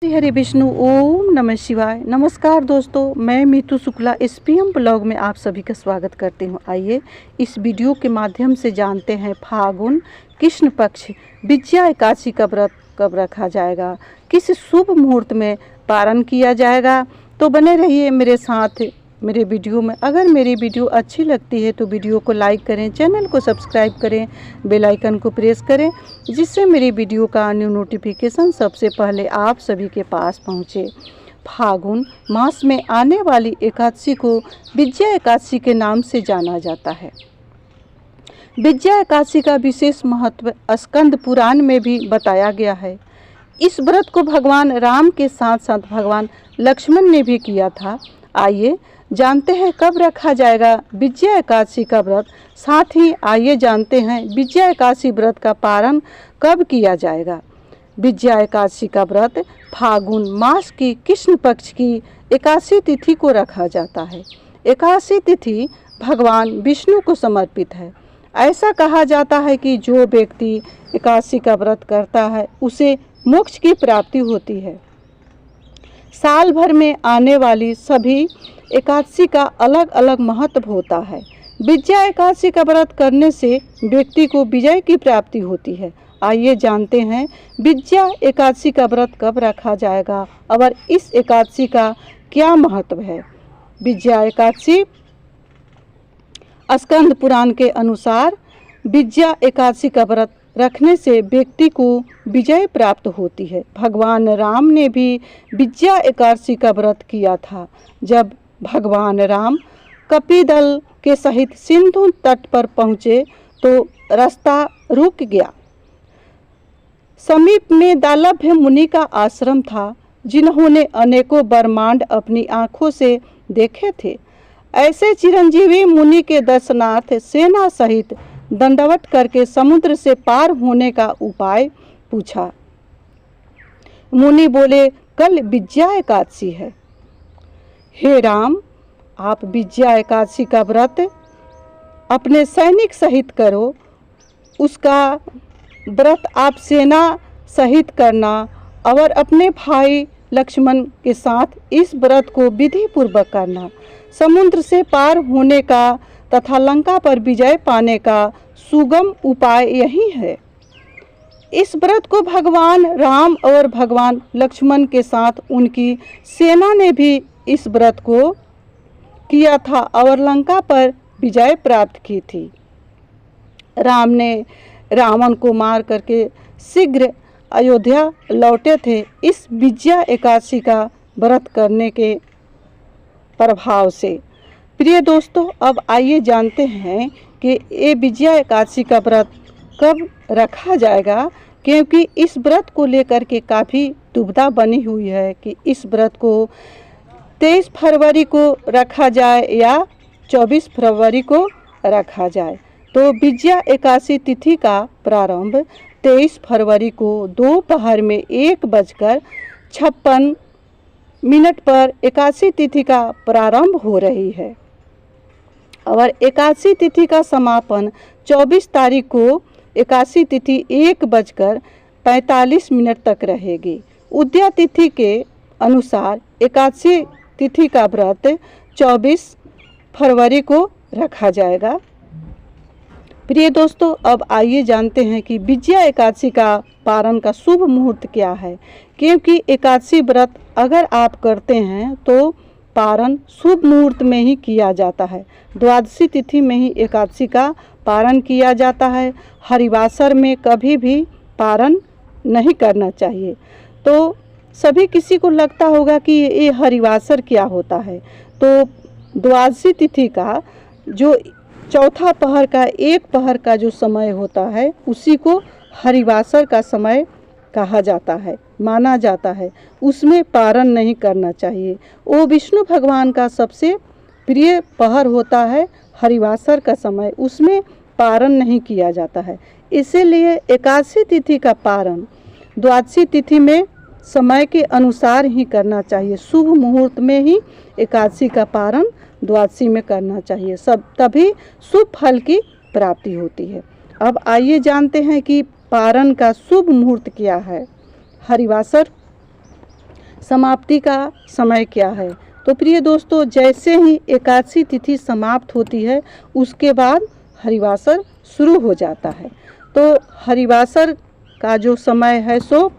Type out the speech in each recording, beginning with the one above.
हरे हरे विष्णु ओम नमः शिवाय। नमस्कार दोस्तों, मैं मीतू शुक्ला एसपीएम ब्लॉग में आप सभी का स्वागत करती हूँ। आइए इस वीडियो के माध्यम से जानते हैं फागुन कृष्ण पक्ष विजया एकादशी का व्रत कब रखा जाएगा, किस शुभ मुहूर्त में पारण किया जाएगा। तो बने रहिए मेरे साथ मेरे वीडियो में। अगर मेरी वीडियो अच्छी लगती है तो वीडियो को लाइक करें, चैनल को सब्सक्राइब करें, बेल आइकन को प्रेस करें, जिससे मेरी वीडियो का न्यू नोटिफिकेशन सबसे पहले आप सभी के पास पहुंचे। फागुन मास में आने वाली एकादशी को विजया एकादशी के नाम से जाना जाता है। विजया एकादशी का विशेष महत्व स्कंद पुराण में भी बताया गया है। इस व्रत को भगवान राम के साथ साथ भगवान लक्ष्मण ने भी किया था। आइए जानते हैं कब रखा जाएगा विजया एकादशी का व्रत। साथ ही आइए जानते हैं विजया एकादशी व्रत का पारण कब किया जाएगा। विजया एकादशी का व्रत फागुन मास की कृष्ण पक्ष की एकादशी तिथि को रखा जाता है। एकादशी तिथि भगवान विष्णु को समर्पित है। ऐसा कहा जाता है कि जो व्यक्ति एकादशी का व्रत करता है उसे मोक्ष की प्राप्ति होती है। साल भर में आने वाली सभी एकादशी का अलग अलग महत्व होता है। विजया एकादशी का व्रत करने से व्यक्ति को विजय की प्राप्ति होती है। आइए जानते हैं विजया एकादशी का व्रत कब रखा जाएगा और इस एकादशी का क्या महत्व है। विजया एकादशी स्कंद पुराण के अनुसार विजया एकादशी का व्रत रखने से व्यक्ति को विजय प्राप्त होती है। भगवान राम ने भी विजया एकादशी का व्रत किया था। जब भगवान राम कपिदल के सहित सिंधु तट पर पहुँचे तो रास्ता रुक गया। समीप में दालभ्य मुनि का आश्रम था, जिन्होंने अनेकों ब्रह्मांड अपनी आंखों से देखे थे। ऐसे चिरंजीवी मुनि के दर्शनार्थ सेना सहित दंडवत करके समुद्र से पार होने का उपाय पूछा। मुनि बोले, कल विजया एकादशी है। हे राम, आप विजया एकादशी का व्रत अपने सैनिक सहित करो। उसका व्रत आप सेना सहित करना और अपने भाई लक्ष्मण के साथ इस व्रत को विधि पूर्वक करना। समुद्र से पार होने का तथा लंका पर विजय पाने का सुगम उपाय यही है। इस व्रत को भगवान राम और भगवान लक्ष्मण के साथ उनकी सेना ने भी इस व्रत को किया था और लंका पर विजय प्राप्त की थी। राम ने रावण को मार करके शीघ्र अयोध्या लौटे थे इस विजया एकादशी का व्रत करने के प्रभाव से। प्रिय दोस्तों, अब आइए जानते हैं कि ये विजया एकादशी का व्रत कब रखा जाएगा, क्योंकि इस व्रत को लेकर के काफ़ी दुविधा बनी हुई है कि इस व्रत को 23 फरवरी को रखा जाए या 24 फरवरी को रखा जाए। तो विजया एकादशी तिथि का प्रारंभ 23 फरवरी को दोपहर में 1:56 पर एकादशी तिथि का प्रारंभ हो रही है और एकादशी तिथि का समापन 24 तारीख को एकादशी तिथि 1:45 तक रहेगी। उदया तिथि के अनुसार एकादशी तिथि का व्रत 24 फरवरी को रखा जाएगा। प्रिय दोस्तों, अब आइए जानते हैं कि विजया एकादशी का पारण का शुभ मुहूर्त क्या है, क्योंकि एकादशी व्रत अगर आप करते हैं तो पारण शुभ मुहूर्त में ही किया जाता है। द्वादशी तिथि में ही एकादशी का पारण किया जाता है। हरिवासर में कभी भी पारण नहीं करना चाहिए। तो सभी किसी को लगता होगा कि ये हरिवासर क्या होता है। तो द्वादशी तिथि का जो चौथा पहर का एक पहर का जो समय होता है उसी को हरिवासर का समय कहा जाता है, माना जाता है। उसमें पारण नहीं करना चाहिए। वो विष्णु भगवान का सबसे प्रिय पहर होता है हरिवासर का समय, उसमें पारण नहीं किया जाता है। इसीलिए एकादशी तिथि का पारण द्वादशी तिथि में समय के अनुसार ही करना चाहिए। शुभ मुहूर्त में ही एकादशी का पारण द्वादशी में करना चाहिए, सब तभी शुभ फल की प्राप्ति होती है। अब आइए जानते हैं कि पारण का शुभ मुहूर्त क्या है। हरिवासर समाप्ति का समय क्या है। तो प्रिय दोस्तों, जैसे ही एकादशी तिथि समाप्त होती है उसके बाद हरिवासर शुरू हो जाता है। तो हरिवासर का जो समय है सो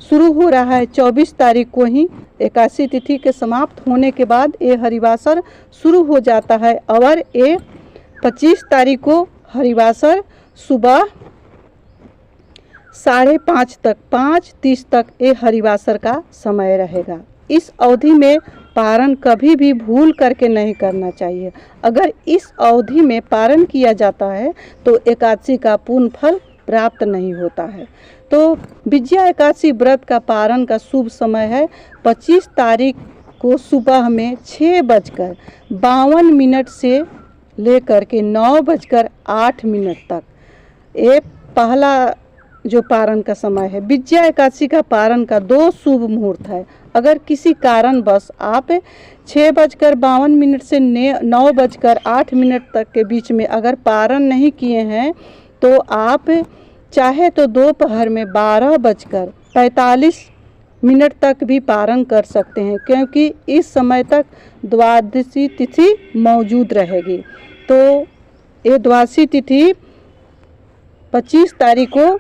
शुरू हो रहा है 24 तारीख को ही। एकादशी तिथि के समाप्त होने के बाद ये हरिवासर शुरू हो जाता है और ये 25 तारीख को हरिवासर सुबह 5:30 तक 5:30 तक ये हरिवासर का समय रहेगा। इस अवधि में पारण कभी भी भूल करके नहीं करना चाहिए। अगर इस अवधि में पारण किया जाता है तो एकादशी का पूर्ण फल प्राप्त नहीं होता है। तो विजया एकादशी व्रत का पारण का शुभ समय है 25 तारीख को सुबह में 6:52 से लेकर के 9:08 तक। ये पहला जो पारण का समय है। विजया एकादशी का पारण का 2 शुभ मुहूर्त है। अगर किसी कारणवश आप 6:52 से 9:08 तक के बीच में अगर पारण नहीं किए हैं तो आप चाहे तो दोपहर में 12:45 तक भी पारण कर सकते हैं, क्योंकि इस समय तक द्वादशी तिथि मौजूद रहेगी। तो ये द्वादशी तिथि 25 तारीख को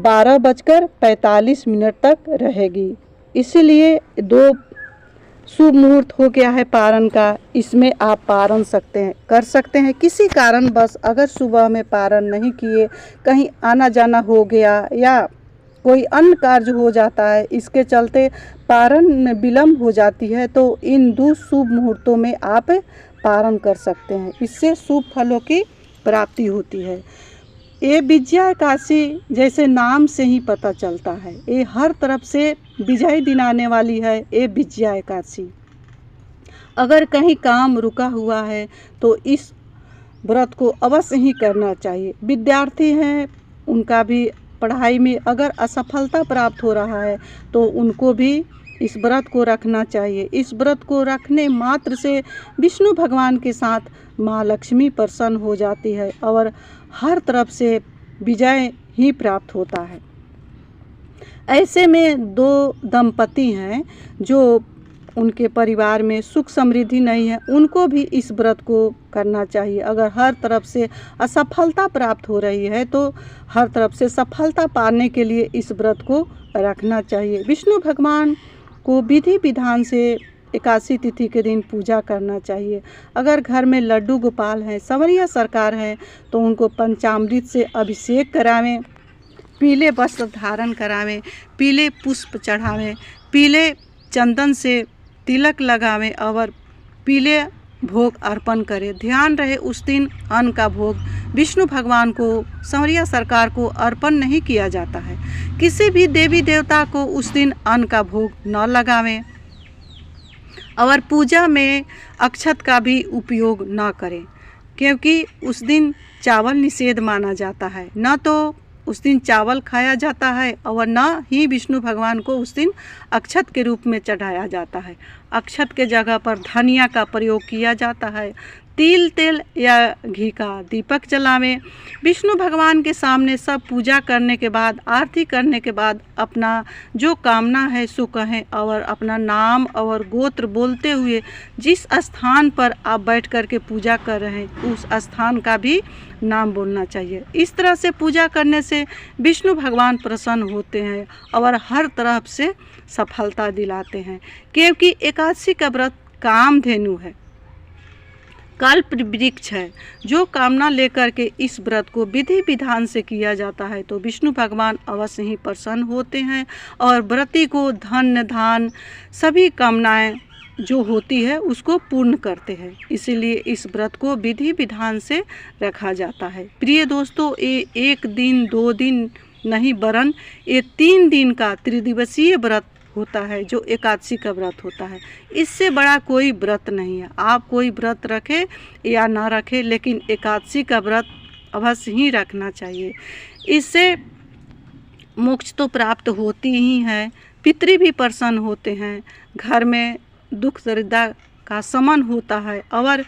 12:45 तक रहेगी। इसलिए 2 शुभ मुहूर्त हो गया है पारण का, इसमें आप पारण कर सकते हैं। किसी कारणवश अगर सुबह में पारण नहीं किए, कहीं आना जाना हो गया या कोई अन्य कार्य हो जाता है, इसके चलते पारण में विलम्ब हो जाती है, तो इन 2 शुभ मुहूर्तों में आप पारण कर सकते हैं। इससे शुभ फलों की प्राप्ति होती है। ये विजया एकादशी जैसे नाम से ही पता चलता है, ये हर तरफ से विजय दिलाने वाली है। ये विजया एकादशी अगर कहीं काम रुका हुआ है तो इस व्रत को अवश्य ही करना चाहिए। विद्यार्थी हैं, उनका भी पढ़ाई में अगर असफलता प्राप्त हो रहा है तो उनको भी इस व्रत को रखना चाहिए। इस व्रत को रखने मात्र से विष्णु भगवान के साथ माँ लक्ष्मी प्रसन्न हो जाती है और हर तरफ से विजय ही प्राप्त होता है। ऐसे में 2 दंपति हैं जो उनके परिवार में सुख समृद्धि नहीं है, उनको भी इस व्रत को करना चाहिए। अगर हर तरफ से असफलता प्राप्त हो रही है तो हर तरफ से सफलता पाने के लिए इस व्रत को रखना चाहिए। विष्णु भगवान को विधि विधान से एकादशी तिथि के दिन पूजा करना चाहिए। अगर घर में लड्डू गोपाल हैं, संवरिया सरकार हैं, तो उनको पंचामृत से अभिषेक करावें, पीले वस्त्र धारण करावें, पीले पुष्प चढ़ावें, पीले चंदन से तिलक लगावें और पीले भोग अर्पण करें। ध्यान रहे उस दिन अन्न का भोग विष्णु भगवान को, संवरिया सरकार को अर्पण नहीं किया जाता है। किसी भी देवी देवता को उस दिन अन्न का भोग न लगावें और पूजा में अक्षत का भी उपयोग न करें, क्योंकि उस दिन चावल निषेध माना जाता है। न तो उस दिन चावल खाया जाता है और न ही विष्णु भगवान को उस दिन अक्षत के रूप में चढ़ाया जाता है। अक्षत के जगह पर धनिया का प्रयोग किया जाता है। तिल तेल या घी का दीपक जलावें। विष्णु भगवान के सामने सब पूजा करने के बाद, आरती करने के बाद अपना जो कामना है सो कहें और अपना नाम और गोत्र बोलते हुए जिस स्थान पर आप बैठ कर के पूजा कर रहे हैं उस स्थान का भी नाम बोलना चाहिए। इस तरह से पूजा करने से विष्णु भगवान प्रसन्न होते हैं और हर तरफ से सफलता दिलाते हैं, क्योंकि एकादशी का व्रत कामधेनु है, कल्प वृक्ष है। जो कामना लेकर के इस व्रत को विधि विधान से किया जाता है तो विष्णु भगवान अवश्य ही प्रसन्न होते हैं और व्रती को धन धान सभी कामनाएं जो होती है उसको पूर्ण करते हैं। इसीलिए इस व्रत को विधि विधान से रखा जाता है। प्रिय दोस्तों, ये 1 दिन 2 दिन नहीं वरन ये 3 दिन का त्रिदिवसीय व्रत होता है जो एकादशी का व्रत होता है। इससे बड़ा कोई व्रत नहीं है। आप कोई व्रत रखें या ना रखें, लेकिन एकादशी का व्रत अवश्य ही रखना चाहिए। इससे मोक्ष तो प्राप्त होती ही है, पितृ भी प्रसन्न होते हैं, घर में दुख दरिद्र का शमन होता है और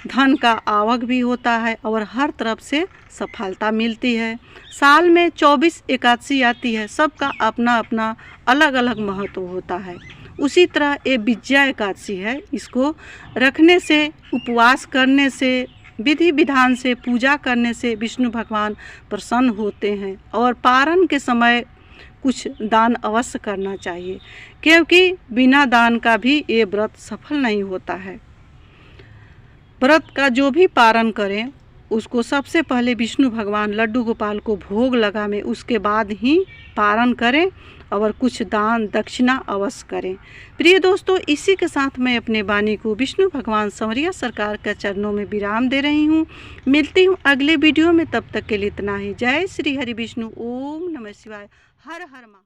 धन का आवक भी होता है और हर तरफ से सफलता मिलती है। साल में 24 एकादशी आती है, सबका अपना अपना अलग अलग महत्व होता है। उसी तरह ये विजया एकादशी है, इसको रखने से, उपवास करने से, विधि विधान से पूजा करने से विष्णु भगवान प्रसन्न होते हैं। और पारण के समय कुछ दान अवश्य करना चाहिए, क्योंकि बिना दान का भी ये व्रत सफल नहीं होता है। व्रत का जो भी पारण करें उसको सबसे पहले विष्णु भगवान लड्डू गोपाल को भोग लगावें, उसके बाद ही पारण करें और कुछ दान दक्षिणा अवश्य करें। प्रिय दोस्तों, इसी के साथ मैं अपने वाणी को विष्णु भगवान संवरिया सरकार के चरणों में विराम दे रही हूँ। मिलती हूँ अगले वीडियो में, तब तक के लिए इतना ही। जय श्री हरि विष्णु। ओम नमः शिवाय। हर हर महादेव।